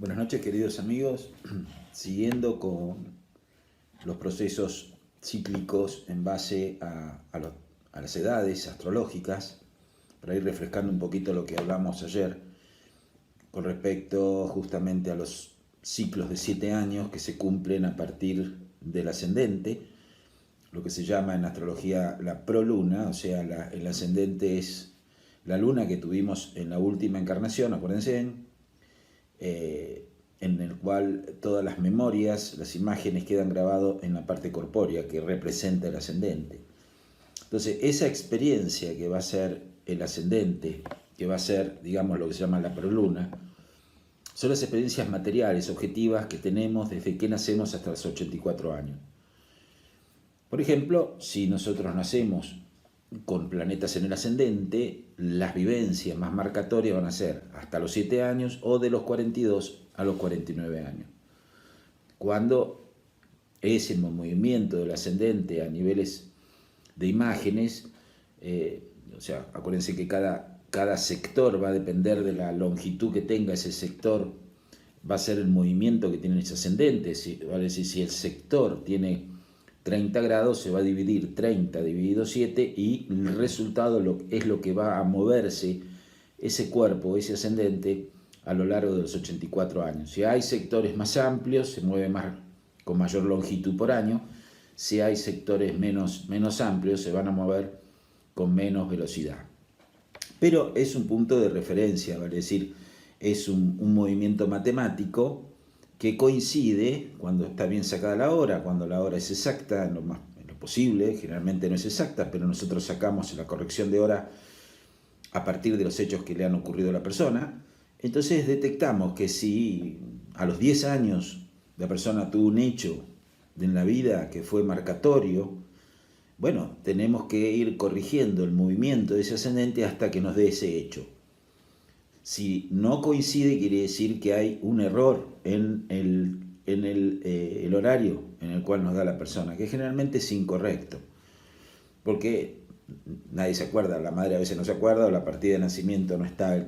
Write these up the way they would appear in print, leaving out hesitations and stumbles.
Buenas noches, queridos amigos. Siguiendo con los procesos cíclicos en base a las edades astrológicas, para ir refrescando un poquito lo que hablamos ayer con respecto justamente a los ciclos de 7 años que se cumplen a partir del ascendente, lo que se llama en astrología la proluna, o sea, el ascendente es la luna que tuvimos en la última encarnación, acuérdense, en el cual todas las memorias, las imágenes quedan grabadas en la parte corpórea que representa el ascendente. Entonces, esa experiencia que va a ser el ascendente, que va a ser, digamos, lo que se llama la proluna, son las experiencias materiales, objetivas que tenemos desde que nacemos hasta los 84 años. Por ejemplo, si nosotros nacemos con planetas en el ascendente, las vivencias más marcatorias van a ser hasta los 7 años o de los 42 a los 49 años. Cuando ese movimiento del ascendente a niveles de imágenes, o sea, acuérdense que cada sector va a depender de la longitud que tenga ese sector, va a ser el movimiento que tiene ese ascendente, vale decir, si el sector tiene 30 grados, se va a dividir 30 dividido 7 y el resultado es lo que va a moverse ese cuerpo, ese ascendente, a lo largo de los 84 años. Si hay sectores más amplios, se mueve con mayor longitud por año. Si hay sectores menos amplios, se van a mover con menos velocidad. Pero es un punto de referencia, vale decir, es un movimiento matemático que coincide cuando está bien sacada la hora, cuando la hora es exacta, en lo posible, generalmente no es exacta, pero nosotros sacamos la corrección de hora a partir de los hechos que le han ocurrido a la persona. Entonces detectamos que si a los 10 años la persona tuvo un hecho en la vida que fue marcatorio, bueno, tenemos que ir corrigiendo el movimiento de ese ascendente hasta que nos dé ese hecho. Si no coincide, quiere decir que hay un error en el horario en el cual nos da la persona, que generalmente es incorrecto, porque nadie se acuerda, la madre a veces no se acuerda, o la partida de nacimiento no está del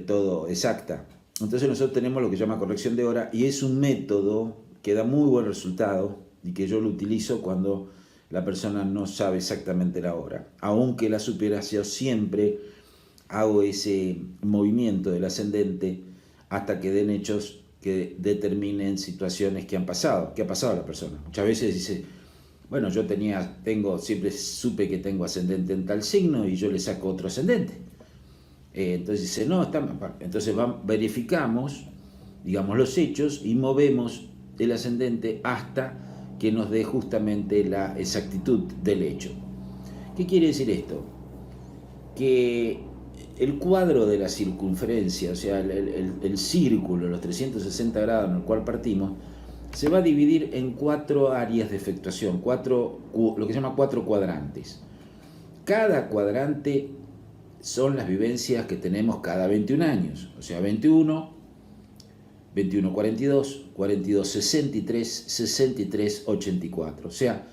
todo exacta. Entonces nosotros tenemos lo que se llama corrección de hora, y es un método que da muy buen resultado y que yo lo utilizo cuando la persona no sabe exactamente la hora. Aunque la supiera, yo siempre hago ese movimiento del ascendente hasta que den hechos que determinen situaciones que han pasado, que ha pasado a la persona. Muchas veces dice, bueno, yo siempre supe que tengo ascendente en tal signo y yo le saco otro ascendente. Entonces dice, no, entonces verificamos, digamos, los hechos y movemos el ascendente hasta que nos dé justamente la exactitud del hecho. ¿Qué quiere decir esto? Que el cuadro de la circunferencia, o sea, el círculo, los 360 grados en el cual partimos, se va a dividir en 4 áreas de efectuación, lo que se llama 4 cuadrantes. Cada cuadrante son las vivencias que tenemos cada 21 años, o sea, 21, 21, 42, 42, 63, 63, 84. O sea,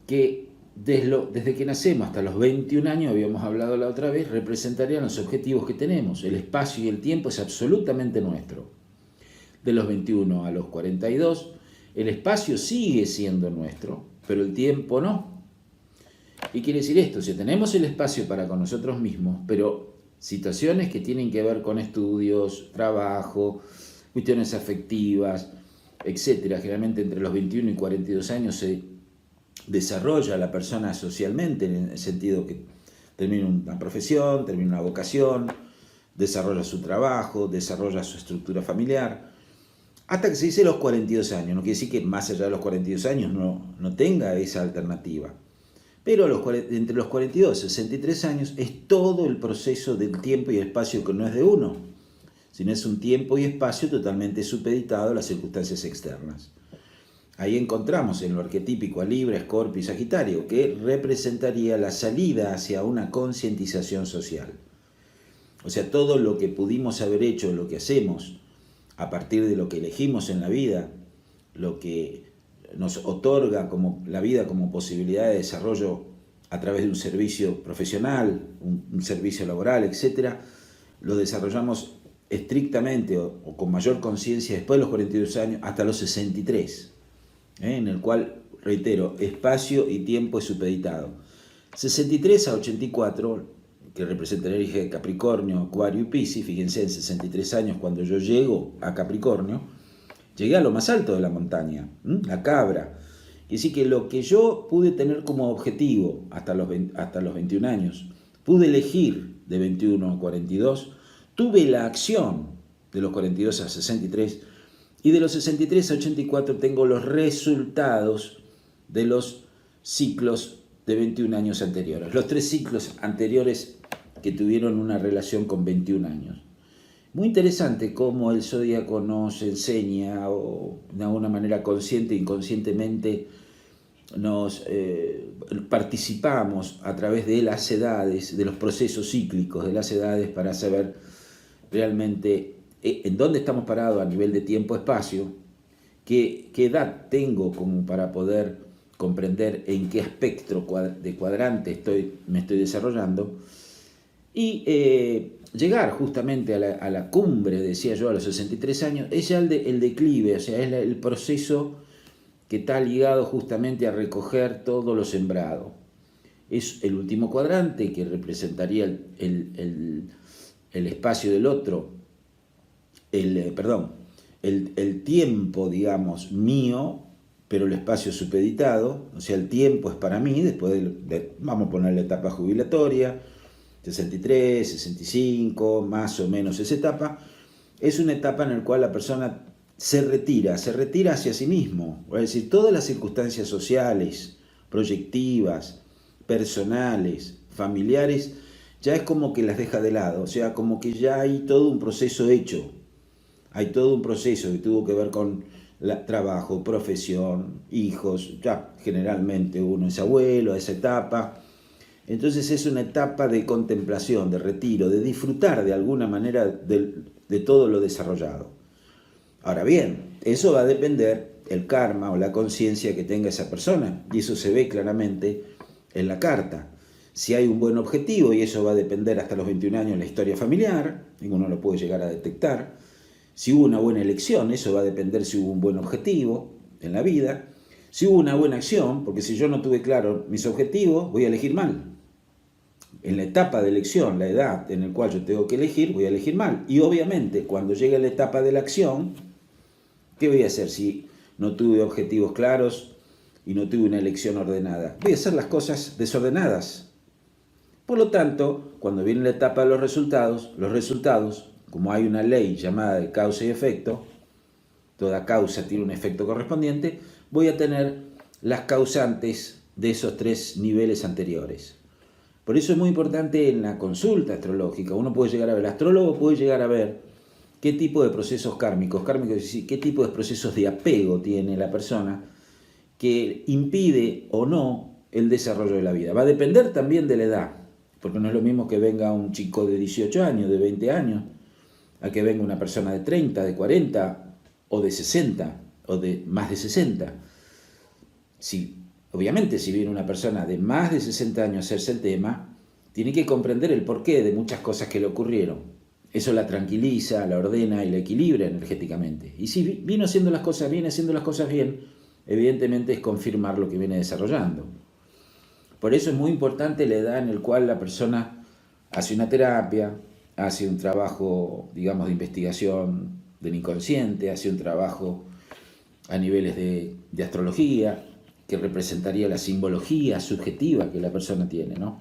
que desde que nacemos hasta los 21 años, habíamos hablado la otra vez, representarían los objetivos que tenemos. El espacio y el tiempo es absolutamente nuestro. De los 21 a los 42, el espacio sigue siendo nuestro, pero el tiempo no. ¿Qué quiere decir esto? Si tenemos el espacio para con nosotros mismos, pero situaciones que tienen que ver con estudios, trabajo, cuestiones afectivas, etc. Generalmente entre los 21 y 42 años se desarrolla la persona socialmente, en el sentido que termina una profesión, termina una vocación, desarrolla su trabajo, desarrolla su estructura familiar, hasta que se dice los 42 años. No quiere decir que más allá de los 42 años no tenga esa alternativa. Pero entre los 42 y 63 años es todo el proceso del tiempo y espacio que no es de uno, sino es un tiempo y espacio totalmente supeditado a las circunstancias externas. Ahí encontramos en lo arquetípico a Libra, Escorpio y Sagitario, que representaría la salida hacia una concientización social. O sea, todo lo que pudimos haber hecho, lo que hacemos, a partir de lo que elegimos en la vida, lo que nos otorga la vida como posibilidad de desarrollo a través de un servicio profesional, un servicio laboral, etc., lo desarrollamos estrictamente o con mayor conciencia después de los 42 años hasta los 63, en el cual, reitero, espacio y tiempo es supeditado. 63 a 84, que representa el eje de Capricornio, Acuario y Piscis, fíjense, en 63 años cuando yo llego a Capricornio, llegué a lo más alto de la montaña, la cabra. Y así que lo que yo pude tener como objetivo hasta los 21 años, pude elegir de 21 a 42, tuve la acción de los 42 a 63 y de los 63 a 84 tengo los resultados de los ciclos de 21 años anteriores. Los 3 ciclos anteriores que tuvieron una relación con 21 años. Muy interesante cómo el zodíaco nos enseña, o de alguna manera consciente e inconscientemente nos participamos a través de las edades, de los procesos cíclicos de las edades, para saber realmente en dónde estamos parados a nivel de tiempo-espacio, qué edad tengo como para poder comprender en qué espectro de cuadrante me estoy desarrollando, y llegar justamente a la cumbre, decía yo, a los 63 años, es ya el declive, o sea, es el proceso que está ligado justamente a recoger todo lo sembrado. Es el último cuadrante que representaría el espacio del otro, el tiempo, digamos, mío, pero el espacio supeditado, o sea, el tiempo es para mí, después vamos a poner la etapa jubilatoria, 63, 65, más o menos esa etapa, es una etapa en la cual la persona se retira hacia sí mismo, es decir, todas las circunstancias sociales, proyectivas, personales, familiares, ya es como que las deja de lado, o sea, como que ya hay todo un proceso hecho, hay todo un proceso que tuvo que ver con trabajo, profesión, hijos, ya generalmente uno es abuelo a esa etapa. Entonces es una etapa de contemplación, de retiro, de disfrutar de alguna manera de todo lo desarrollado. Ahora bien, eso va a depender el karma o la conciencia que tenga esa persona, y eso se ve claramente en la carta. Si hay un buen objetivo, y eso va a depender hasta los 21 años en la historia familiar, ninguno lo puede llegar a detectar. Si hubo una buena elección, eso va a depender si hubo un buen objetivo en la vida. Si hubo una buena acción, porque si yo no tuve claro mis objetivos, voy a elegir mal. En la etapa de elección, la edad en la cual yo tengo que elegir, voy a elegir mal. Y obviamente, cuando llegue la etapa de la acción, ¿qué voy a hacer si no tuve objetivos claros y no tuve una elección ordenada? Voy a hacer las cosas desordenadas. Por lo tanto, cuando viene la etapa de los resultados, como hay una ley llamada de causa y efecto, toda causa tiene un efecto correspondiente, voy a tener las causantes de esos 3 niveles anteriores. Por eso es muy importante en la consulta astrológica, uno puede llegar a ver, el astrólogo puede llegar a ver qué tipo de procesos kármicos, es decir, qué tipo de procesos de apego tiene la persona que impide o no el desarrollo de la vida. Va a depender también de la edad, porque no es lo mismo que venga un chico de 18 años, de 20 años, a que venga una persona de 30, de 40, o de 60, o de más de 60. Obviamente, si viene una persona de más de 60 años a hacerse el tema, tiene que comprender el porqué de muchas cosas que le ocurrieron. Eso la tranquiliza, la ordena y la equilibra energéticamente. Y si viene haciendo las cosas bien, evidentemente es confirmar lo que viene desarrollando. Por eso es muy importante la edad en la cual la persona hace una terapia, hace un trabajo, digamos, de investigación del inconsciente, hace un trabajo a niveles de astrología, que representaría la simbología subjetiva que la persona tiene, ¿no?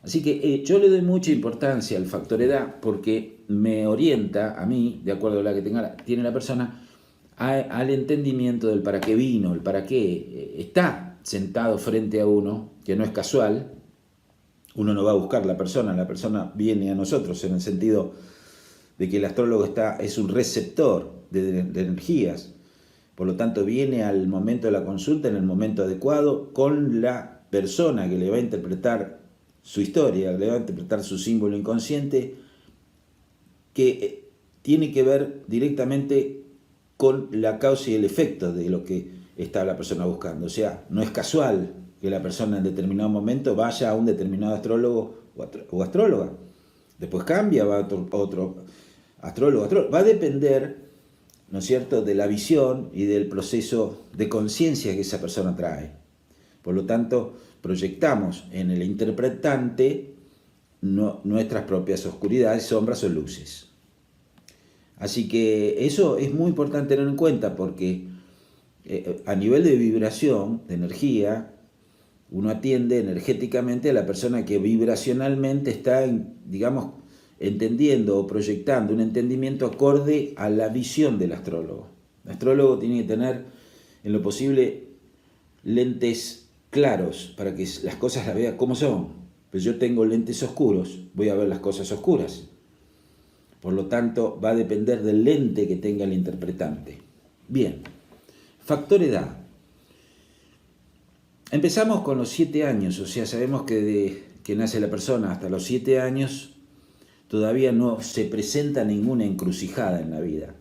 Así que yo le doy mucha importancia al factor edad porque me orienta a mí, de acuerdo a la que tiene la persona, al entendimiento del para qué vino, el para qué está sentado frente a uno, que no es casual. Uno no va a buscar la persona viene a nosotros, en el sentido de que el astrólogo es un receptor de energías. Por lo tanto, viene al momento de la consulta en el momento adecuado con la persona que le va a interpretar su historia, le va a interpretar su símbolo inconsciente, que tiene que ver directamente con la causa y el efecto de lo que está la persona buscando. O sea, no es casual que la persona en determinado momento vaya a un determinado astrólogo o astróloga. Después cambia, va astrólogo. Va a depender, ¿no es cierto?, de la visión y del proceso de conciencia que esa persona trae. Por lo tanto, proyectamos en el interpretante nuestras propias oscuridades, sombras o luces. Así que eso es muy importante tener en cuenta porque a nivel de vibración, de energía, uno atiende energéticamente a la persona que vibracionalmente está, digamos, entendiendo o proyectando un entendimiento acorde a la visión del astrólogo. El astrólogo tiene que tener, en lo posible, lentes claros para que las cosas las vea como son. Pues yo tengo lentes oscuros, voy a ver las cosas oscuras. Por lo tanto, va a depender del lente que tenga el interpretante. Bien, factor edad. Empezamos con los 7 años, o sea, sabemos que desde que nace la persona hasta los 7 años todavía no se presenta ninguna encrucijada en la vida.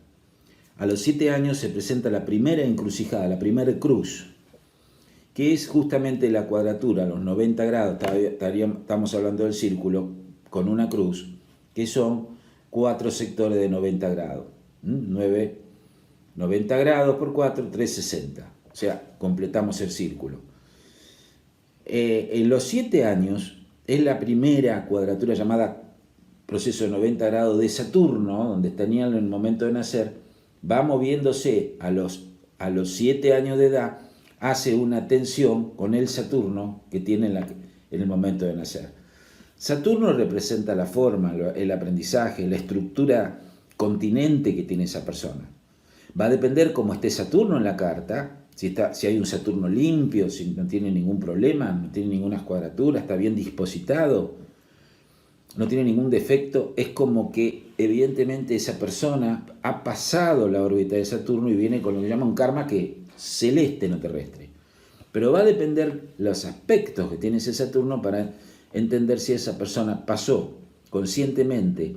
A los 7 años se presenta la primera encrucijada, la primera cruz, que es justamente la cuadratura, los 90 grados, estamos hablando del círculo, con una cruz, que son 4 sectores de 90 grados. 90 grados por 4, 360. O sea, completamos el círculo. En los 7 años es la primera cuadratura llamada proceso de 90 grados de Saturno, donde tenían en el momento de nacer, va moviéndose a los 7 años de edad, hace una tensión con el Saturno que tiene en el momento de nacer. Saturno representa la forma, el aprendizaje, la estructura continente que tiene esa persona. Va a depender cómo esté Saturno en la carta, si hay un Saturno limpio, si no tiene ningún problema, no tiene ninguna cuadratura, está bien dispositado, no tiene ningún defecto, es como que evidentemente esa persona ha pasado la órbita de Saturno y viene con lo que llama un karma que celeste, no terrestre. Pero va a depender los aspectos que tiene ese Saturno para entender si esa persona pasó conscientemente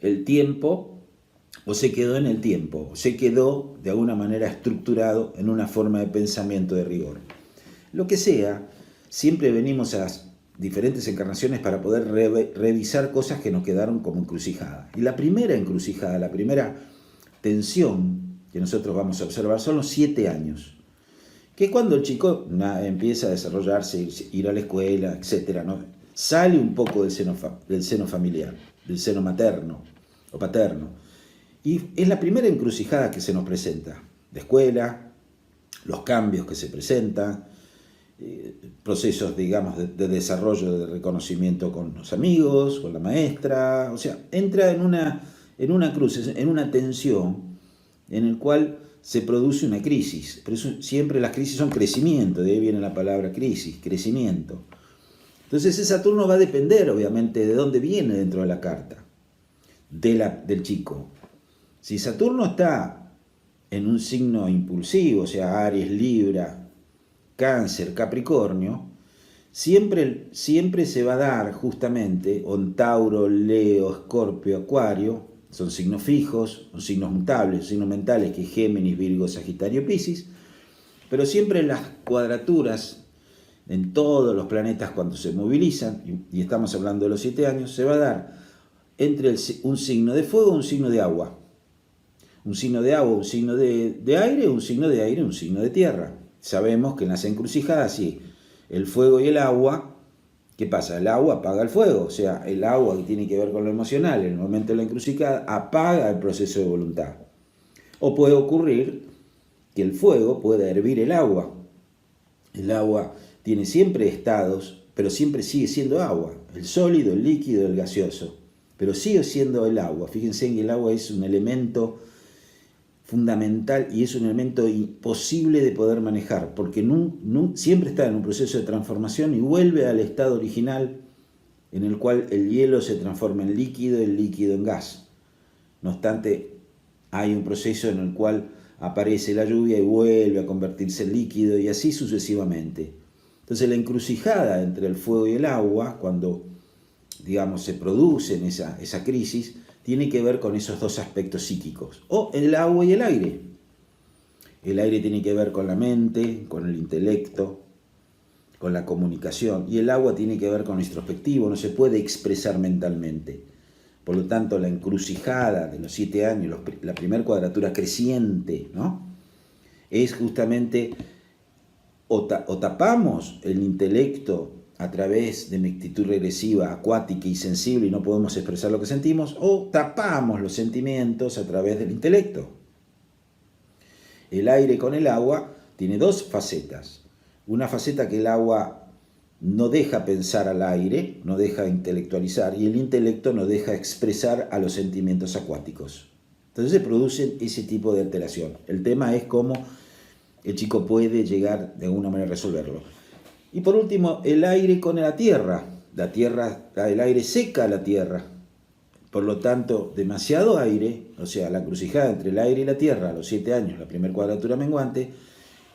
el tiempo o se quedó en el tiempo, o se quedó de alguna manera estructurado en una forma de pensamiento de rigor. Lo que sea, siempre venimos a diferentes encarnaciones para poder revisar cosas que nos quedaron como encrucijadas. Y la primera encrucijada, la primera tensión que nosotros vamos a observar son los 7 años. Que es cuando el chico empieza a desarrollarse, ir a la escuela, etc., ¿no? Sale un poco del seno familiar, del seno materno o paterno. Y es la primera encrucijada que se nos presenta. De escuela, los cambios que se presentan, procesos, digamos, de desarrollo, de reconocimiento con los amigos, con la maestra. O sea, entra en una cruz, en una tensión en el cual se produce una crisis. Pero siempre las crisis son crecimiento, de ahí viene la palabra crisis, crecimiento. Entonces ese Saturno va a depender, obviamente, de dónde viene dentro de la carta del chico. Si Saturno está en un signo impulsivo, o sea, Aries, Libra, Cáncer, Capricornio, siempre se va a dar justamente, o en Tauro, Leo, Escorpio, Acuario, son signos fijos, son signos mutables, signos mentales, que es Géminis, Virgo, Sagitario, Piscis, pero siempre las cuadraturas en todos los planetas cuando se movilizan, y estamos hablando de los 7 años, se va a dar entre un signo de fuego y un signo de agua. Un signo de agua, un signo de aire, un signo de aire, un signo de tierra. Sabemos que en las encrucijadas, sí, el fuego y el agua, ¿qué pasa? El agua apaga el fuego, o sea, el agua que tiene que ver con lo emocional, en el momento de la encrucijada, apaga el proceso de voluntad. O puede ocurrir que el fuego pueda hervir el agua. El agua tiene siempre estados, pero siempre sigue siendo agua. El sólido, el líquido, el gaseoso. Pero sigue siendo el agua. Fíjense que el agua es un elemento fundamental y es un elemento imposible de poder manejar, porque siempre está en un proceso de transformación y vuelve al estado original en el cual el hielo se transforma en líquido y el líquido en gas. No obstante, hay un proceso en el cual aparece la lluvia y vuelve a convertirse en líquido y así sucesivamente. Entonces la encrucijada entre el fuego y el agua, cuando digamos se produce en esa crisis, tiene que ver con esos dos aspectos psíquicos, o el agua y el aire. El aire tiene que ver con la mente, con el intelecto, con la comunicación, y el agua tiene que ver con lo introspectivo, no se puede expresar mentalmente. Por lo tanto, la encrucijada de los 7 años, la primera cuadratura creciente, ¿no? Es justamente o tapamos el intelecto a través de mectitud regresiva, acuática y sensible y no podemos expresar lo que sentimos, o tapamos los sentimientos a través del intelecto. El aire con el agua tiene dos facetas. Una faceta que el agua no deja pensar al aire, no deja intelectualizar, y el intelecto no deja expresar a los sentimientos acuáticos. Entonces se produce ese tipo de alteración. El tema es cómo el chico puede llegar de alguna manera a resolverlo. Y por último, el aire con la tierra. El aire seca la tierra. Por lo tanto, demasiado aire, o sea, la encrucijada entre el aire y la tierra a los 7 años, la primera cuadratura menguante,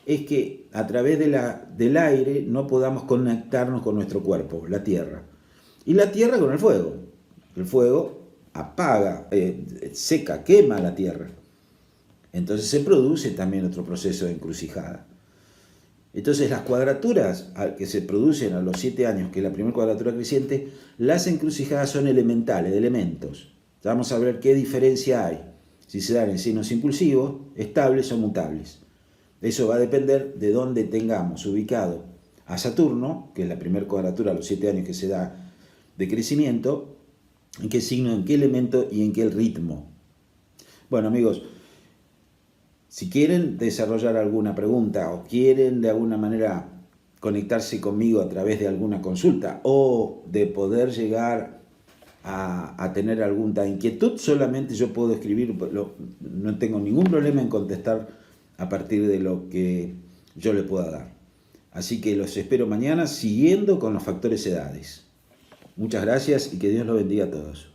es que a través del aire no podamos conectarnos con nuestro cuerpo, la tierra. Y la tierra con el fuego. El fuego apaga, seca, quema la tierra. Entonces se produce también otro proceso de encrucijada. Entonces las cuadraturas que se producen a los 7 años, que es la primera cuadratura creciente, las encrucijadas son elementales, de elementos. Ya vamos a ver qué diferencia hay, si se dan en signos impulsivos, estables o mutables. Eso va a depender de dónde tengamos ubicado a Saturno, que es la primera cuadratura a los 7 años que se da de crecimiento, en qué signo, en qué elemento y en qué ritmo. Bueno, amigos, si quieren desarrollar alguna pregunta o quieren de alguna manera conectarse conmigo a través de alguna consulta o de poder llegar a tener alguna inquietud, solamente yo puedo escribir, no tengo ningún problema en contestar a partir de lo que yo le pueda dar. Así que los espero mañana siguiendo con los factores edades. Muchas gracias y que Dios los bendiga a todos.